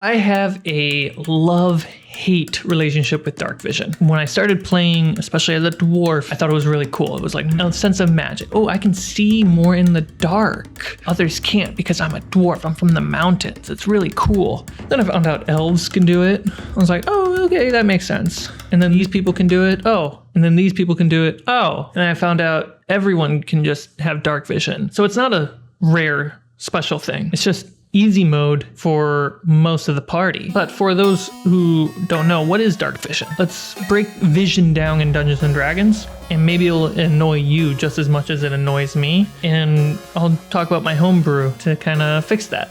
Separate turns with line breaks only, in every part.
I have a love-hate relationship with Darkvision. When I started playing, especially as a dwarf, I thought it was really cool. It was like a sense of magic. Oh, I can see more in the dark. Others can't because I'm a dwarf. I'm from the mountains. It's really cool. Then I found out elves can do it. I was like, oh, okay, that makes sense. And then these people can do it. Oh, and then these people can do it. Oh, and I found out everyone can just have Darkvision. So it's not a rare special thing. It's just easy mode for most of the party. But for those who don't know, what is Darkvision? Let's break vision down in Dungeons and Dragons, and maybe it'll annoy you just as much as it annoys me. And I'll talk about my homebrew to kind of fix that.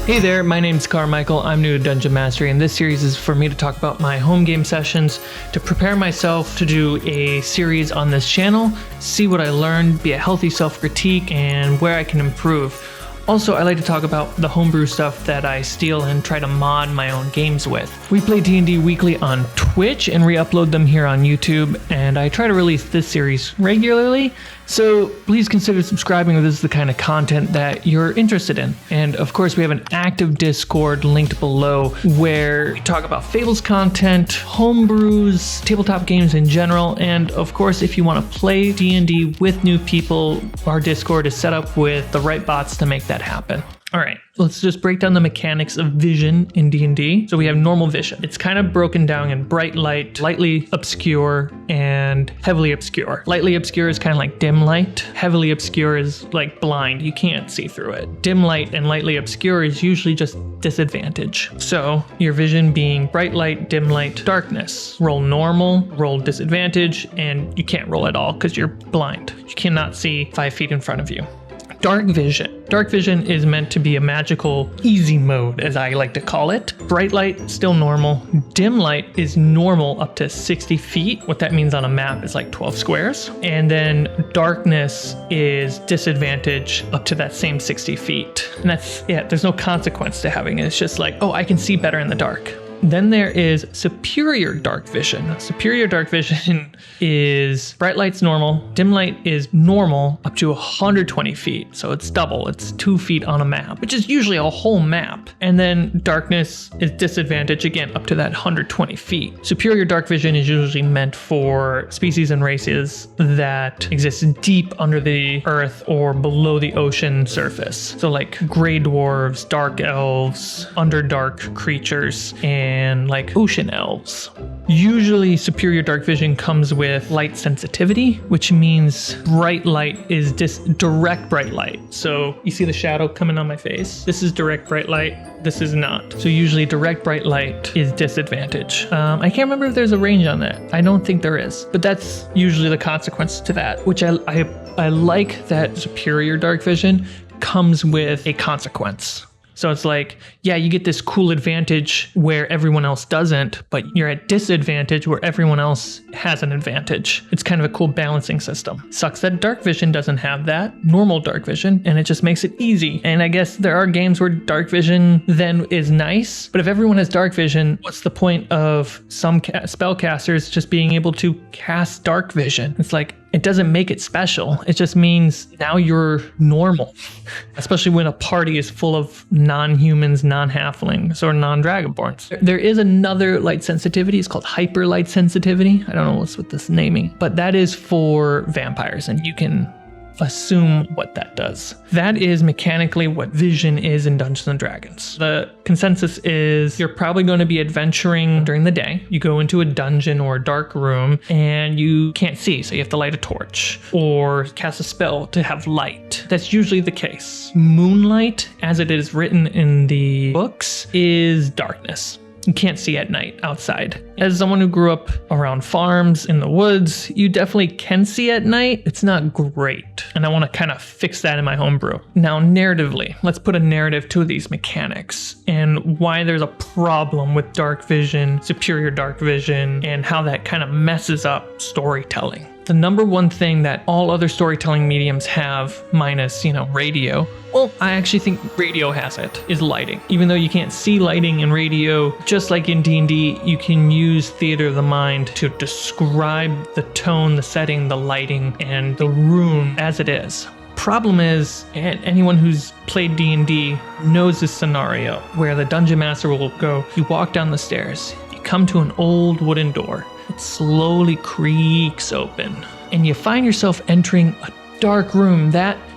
Hey there, my name's Carmichael. I'm new to Dungeon Mastery, and this series is for me to talk about my home game sessions, to prepare myself to do a series on this channel, see what I learned, be a healthy self-critique, and where I can improve. Also, I like to talk about the homebrew stuff that I steal and try to mod my own games with. We play D&D weekly on Twitch and re-upload them here on YouTube, and I try to release this series regularly, so please consider subscribing if this is the kind of content that you're interested in. And of course, we have an active Discord linked below where we talk about Fables content, homebrews, tabletop games in general, and of course, if you want to play D&D with new people, our Discord is set up with the right bots to make that happen. All right, let's just break down the mechanics of vision in D&D. So we have normal vision. It's kind of broken down in bright light, lightly obscure, and heavily obscure. Lightly obscure is kind of like dim light. Heavily obscure is like blind. You can't see through it. Dim light and lightly obscure is usually just disadvantage. So your vision being bright light, dim light, darkness. Roll normal, roll disadvantage, and you can't roll at all because you're blind. You cannot see 5 feet in front of you. Darkvision. Darkvision is meant to be a magical easy mode, as I like to call it. Bright light, still normal. Dim light is normal up to 60 feet. What that means on a map is like 12 squares. And then darkness is disadvantage up to that same 60 feet. And that's, yeah, there's no consequence to having it. It's just like, oh, I can see better in the dark. Then there is superior dark vision. Superior dark vision is bright light's normal, dim light is normal up to 120 feet. So it's double, it's 2 feet on a map, which is usually a whole map. And then darkness is disadvantage again up to that 120 feet. Superior dark vision is usually meant for species and races that exist deep under the earth or below the ocean surface. So like gray dwarves, dark elves, underdark creatures, and like ocean elves. Usually superior dark vision comes with light sensitivity, which means bright light is direct bright light. So you see the shadow coming on my face? This is direct bright light. This is not. So usually direct bright light is disadvantage. I can't remember if there's a range on that. I don't think there is, but that's usually the consequence to that, which I like that superior dark vision comes with a consequence. So it's like, yeah, you get this cool advantage where everyone else doesn't, but you're at disadvantage where everyone else has an advantage. It's kind of a cool balancing system. Sucks that dark vision doesn't have that, normal dark vision, and it just makes it easy. And I guess there are games where dark vision then is nice, but if everyone has dark vision, what's the point of some spellcasters just being able to cast dark vision? It's like, it doesn't make it special. It just means now you're normal, especially when a party is full of non-humans, non-halflings, or non-dragonborns. There is another light sensitivity. It's called hyper light sensitivity. I don't know what's with this naming, but that is for vampires, and you can assume what that does. That is mechanically what vision is in Dungeons and Dragons. The consensus is you're probably going to be adventuring during the day. You go into a dungeon or a dark room and you can't see, so you have to light a torch or cast a spell to have light. That's usually the case. Moonlight, as it is written in the books, is darkness. You can't see at night outside. As someone who grew up around farms in the woods, you definitely can see at night. It's not great. And I want to kind of fix that in my homebrew. Now, narratively, let's put a narrative to these mechanics and why there's a problem with dark vision, superior dark vision, and how that kind of messes up storytelling. The number one thing that all other storytelling mediums have, minus, radio, well, I actually think radio has it, is lighting. Even though you can't see lighting in radio, just like in D&D, you can use theater of the mind to describe the tone, the setting, the lighting, and the room as it is. problem is, and anyone who's played D&D knows this scenario, where the dungeon master will go, you walk down the stairs, you come to an old wooden door, it slowly creaks open, and you find yourself entering a dark room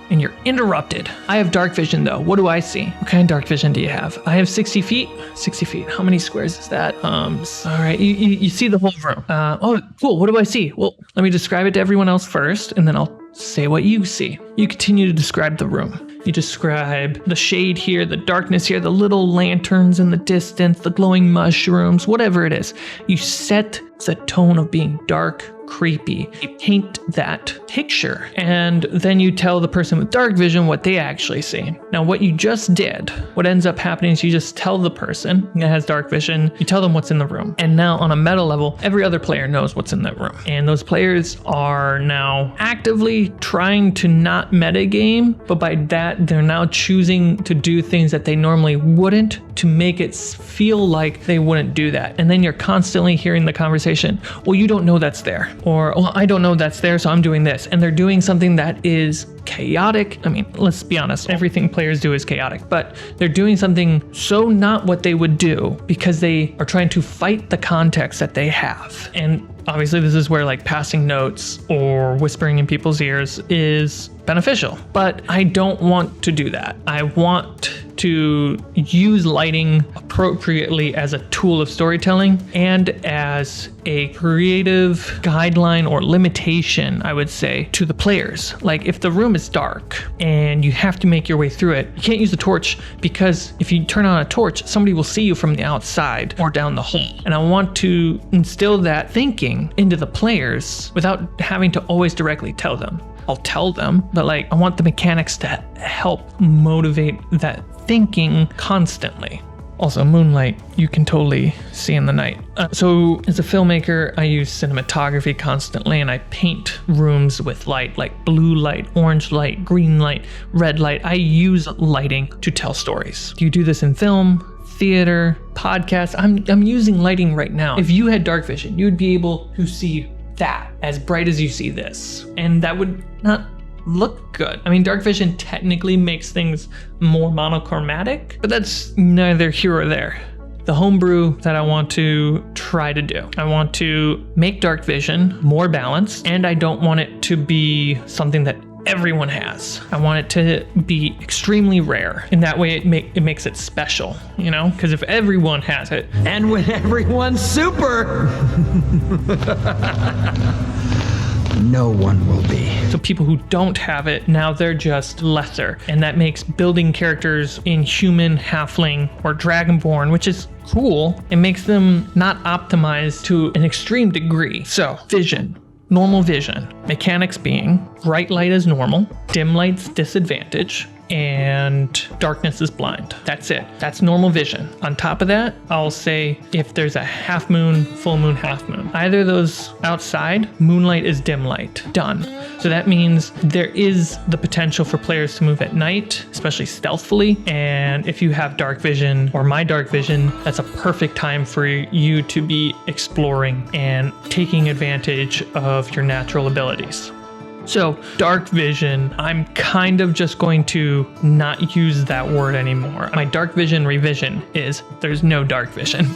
and you're interrupted. I have dark vision though. What do I see? What kind of dark vision do you have? I have 60 feet. 60 feet. How many squares is that? All right. You see the whole room. Oh, cool. What do I see? Well, let me describe it to everyone else first, and then I'll say what you see. You continue to describe the room. You describe the shade here, the darkness here, the little lanterns in the distance, the glowing mushrooms, whatever it is. You set the tone of being dark, creepy. You paint that picture, and then you tell the person with dark vision what they actually see. Now, what you just did, what ends up happening is you just tell the person that has dark vision, you tell them what's in the room. And now on a meta level, every other player knows what's in that room. And those players are now actively trying to not metagame, but by that, they're now choosing to do things that they normally wouldn't to make it feel like they wouldn't do that. And then you're constantly hearing the conversation, well, you don't know that's there. Or, well, I don't know that's there, so I'm doing this. And they're doing something that is chaotic. I mean, let's be honest, everything players do is chaotic, but they're doing something so not what they would do because they are trying to fight the context that they have. And obviously this is where like passing notes or whispering in people's ears is beneficial, but I don't want to do that. I want to use lighting appropriately as a tool of storytelling and as a creative guideline or limitation, I would say, to the players. Like if the room is dark and you have to make your way through it, you can't use the torch because if you turn on a torch, somebody will see you from the outside or down the hall. And I want to instill that thinking into the players without having to always directly tell them. I'll tell them, but like I want the mechanics to help motivate that thinking constantly. Also, moonlight, you can totally see in the night. So as a filmmaker, I use cinematography constantly, and I paint rooms with light, like blue light, orange light, green light, red light. I use lighting to tell stories. Do you do this in film, theater, podcasts? I'm using lighting right now. If you had dark vision, you would be able to see that as bright as you see this, and that would not look good. I mean, dark vision technically makes things more monochromatic, but that's neither here or there. The homebrew that I want to try to do, I want to make dark vision more balanced, and I don't want it to be something that everyone has. I want it to be extremely rare. In that way, it makes it special, you know? Because if everyone has it,
and when everyone's super, no one will be.
So people who don't have it, now they're just lesser. And that makes building characters in human, halfling, or dragonborn, which is cool. It makes them not optimized to an extreme degree. So, vision. Normal vision. Mechanics being bright light is normal, dim light's disadvantage, and darkness is blind. That's it. That's normal vision. On top of that, I'll say if there's a half moon, full moon, half moon, either of those outside, moonlight is dim light. Done. So that means there is the potential for players to move at night, especially stealthily. And if you have dark vision or my dark vision, that's a perfect time for you to be exploring and taking advantage of your natural abilities. So dark vision, I'm kind of just going to not use that word anymore. My dark vision revision is there's no dark vision.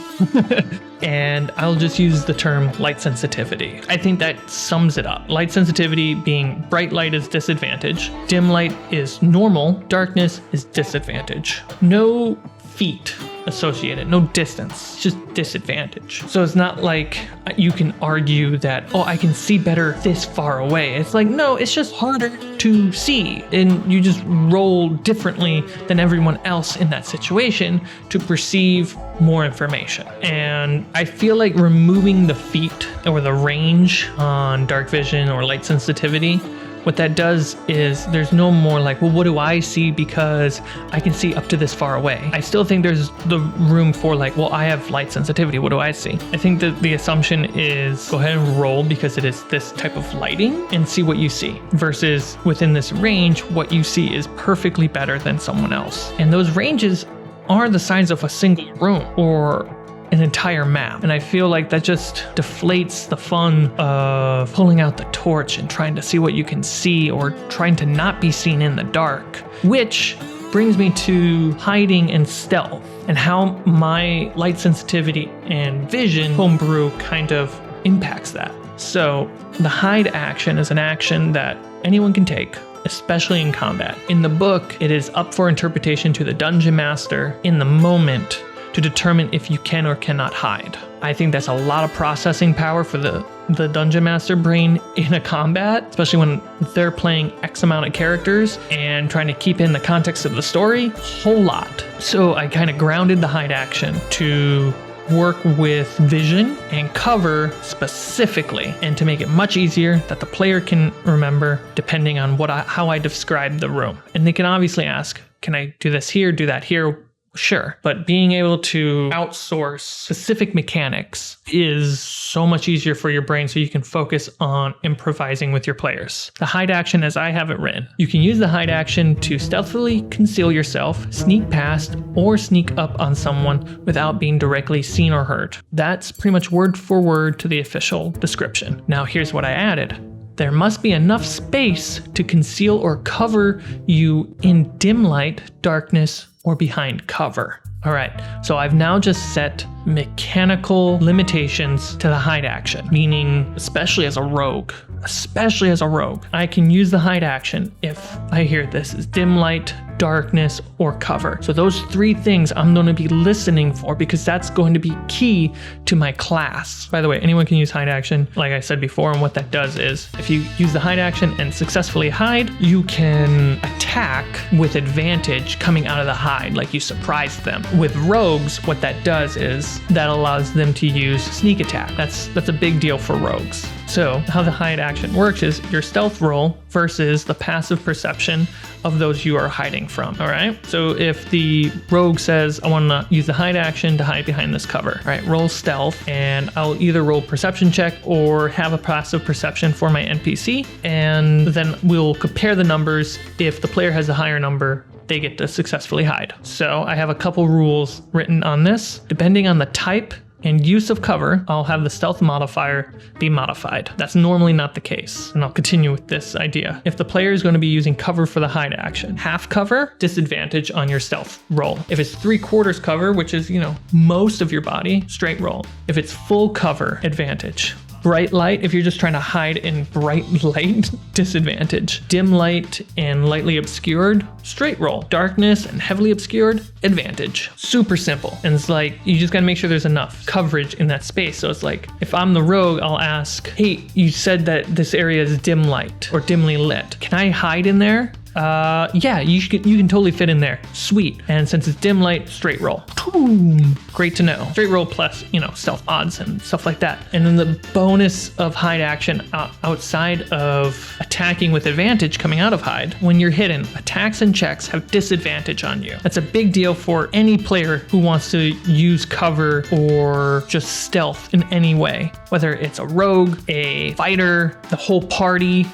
And I'll just use the term light sensitivity. I think that sums it up. Light sensitivity being bright light is disadvantage, dim light is normal, darkness is disadvantage. No feet associated, no distance, just disadvantage. So it's not like you can argue that, oh, I can see better this far away. It's like, no, it's just harder to see, and you just roll differently than everyone else in that situation to perceive more information. And I feel like removing the feet or the range on dark vision or light sensitivity, what that does is there's no more like, well, what do I see because I can see up to this far away. I still think there's the room for like, well, I have light sensitivity. What do I see? I think that the assumption is go ahead and roll because it is this type of lighting and see what you see versus within this range, what you see is perfectly better than someone else. And those ranges are the size of a single room or an entire map. And I feel like that just deflates the fun of pulling out the torch and trying to see what you can see, or trying to not be seen in the dark. Which brings me to hiding and stealth, and how my light sensitivity and vision homebrew kind of impacts that. So the hide action is an action that anyone can take, especially in combat. In the book, it is up for interpretation to the dungeon master in the moment to determine if you can or cannot hide. I think that's a lot of processing power for the dungeon master brain in a combat, especially when they're playing X amount of characters and trying to keep in the context of the story. Whole lot. So I kind of grounded the hide action to work with vision and cover specifically, and to make it much easier that the player can remember depending on how I describe the room. And they can obviously ask, can I do this here, do that here? Sure. But being able to outsource specific mechanics is so much easier for your brain, so you can focus on improvising with your players. The hide action, as I have it written, you can use the hide action to stealthily conceal yourself, sneak past, or sneak up on someone without being directly seen or heard. That's pretty much word for word to the official description. Now here's what I added. There must be enough space to conceal or cover you in dim light, darkness, or behind cover. All right, so I've now just set mechanical limitations to the hide action, meaning especially as a rogue, I can use the hide action if I hear this is dim light, darkness, or cover. So those three things I'm going to be listening for, because that's going to be key to my class. By the way, anyone can use hide action, like I said before, and what that does is if you use the hide action and successfully hide, you can attack with advantage coming out of the hide, like you surprised them. With rogues, what that does is that allows them to use sneak attack. That's a big deal for rogues. So how the hide action works is your stealth roll versus the passive perception of those you are hiding from. All right. So if the rogue says, I want to use the hide action to hide behind this cover. All right, roll stealth, and I'll either roll perception check or have a passive perception for my NPC. And then we'll compare the numbers. If the player has a higher number, they get to successfully hide. So I have a couple rules written on this. Depending on the type and use of cover, I'll have the stealth modifier be modified. That's normally not the case, and I'll continue with this idea. If the player is going to be using cover for the hide action, half cover, disadvantage on your stealth roll. If it's 3/4 cover, which is, most of your body, straight roll. If it's full cover, advantage. Bright light, if you're just trying to hide in bright light, disadvantage. Dim light and lightly obscured, straight roll. Darkness and heavily obscured, advantage. Super simple. And it's like, you just gotta make sure there's enough coverage in that space. So it's like, if I'm the rogue, I'll ask, hey, you said that this area is dim light or dimly lit. Can I hide in there? Yeah, you can totally fit in there. Sweet. And since it's dim light, straight roll. Boom. Great to know. Straight roll plus, stealth odds and stuff like that. And then the bonus of hide action outside of attacking with advantage coming out of hide, when you're hidden, attacks and checks have disadvantage on you. That's a big deal for any player who wants to use cover or just stealth in any way. Whether it's a rogue, a fighter, the whole party,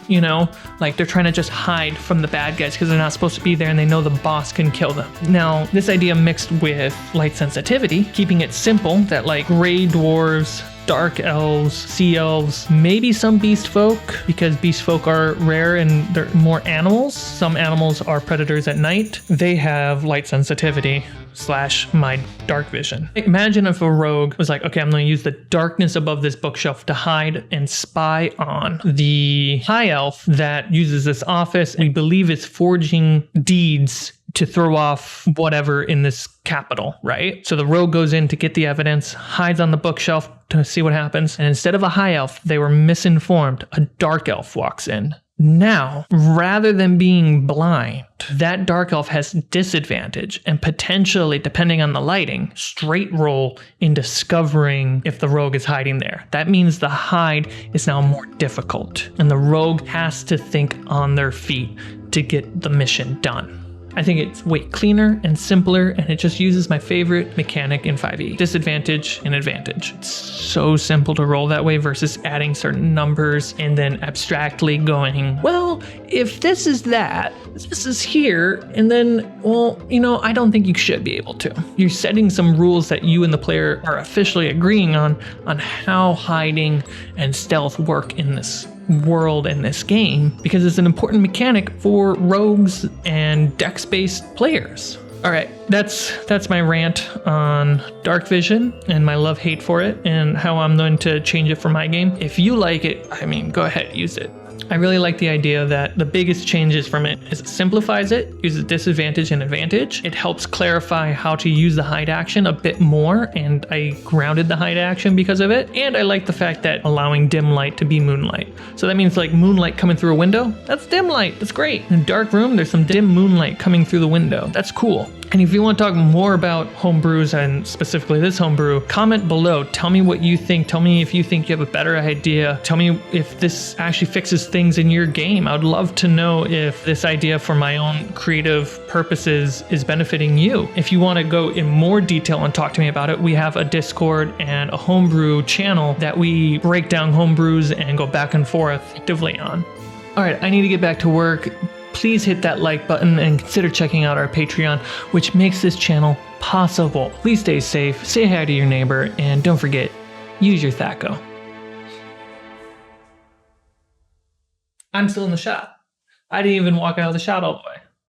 like they're trying to just hide from the bad guys because they're not supposed to be there and they know the boss can kill them. Now, this idea mixed with light sensitivity, keeping it simple that like gray dwarves, dark elves, sea elves, maybe some beast folk, because beast folk are rare and they're more animals. Some animals are predators at night. They have light sensitivity / my dark vision. Imagine if a rogue was like, okay, I'm going to use the darkness above this bookshelf to hide and spy on the high elf that uses this office and we believe is forging deeds to throw off whatever in this capital, right? So the rogue goes in to get the evidence, hides on the bookshelf to see what happens. And instead of a high elf, they were misinformed. A dark elf walks in. Now, rather than being blind, that dark elf has disadvantage and potentially, depending on the lighting, straight roll in discovering if the rogue is hiding there. That means the hide is now more difficult and the rogue has to think on their feet to get the mission done. I think it's way cleaner and simpler, and it just uses my favorite mechanic in 5e, disadvantage and advantage. It's so simple to roll that way versus adding certain numbers and then abstractly going, well, if this is that, this is here, and then, well, you know, I don't think you should be able to. You're setting some rules that you and the player are officially agreeing on how hiding and stealth work in this world and this game, because it's an important mechanic for rogues and dex-based players. All right, that's my rant on Darkvision and my love-hate for it and how I'm going to change it for my game. If you like it, I mean, go ahead, use it. I really like the idea that the biggest changes from it is it simplifies it, uses disadvantage and advantage. It helps clarify how to use the hide action a bit more, and I grounded the hide action because of it. And I like the fact that allowing dim light to be moonlight. So that means like moonlight coming through a window, that's dim light, that's great. In a dark room, there's some dim moonlight coming through the window. That's cool. And if you want to talk more about homebrews and specifically this homebrew, comment below. Tell me what you think. Tell me if you think you have a better idea. Tell me if this actually fixes things in your game. I would love to know if this idea for my own creative purposes is benefiting you. If you want to go in more detail and talk to me about it, we have a Discord and a homebrew channel that we break down homebrews and go back and forth actively on. All right, I need to get back to work. Please hit that like button and consider checking out our Patreon, which makes this channel possible. Please stay safe, say hi to your neighbor, and don't forget, use your Thaco. I'm still in the shot. I didn't even walk out of the shot all the way.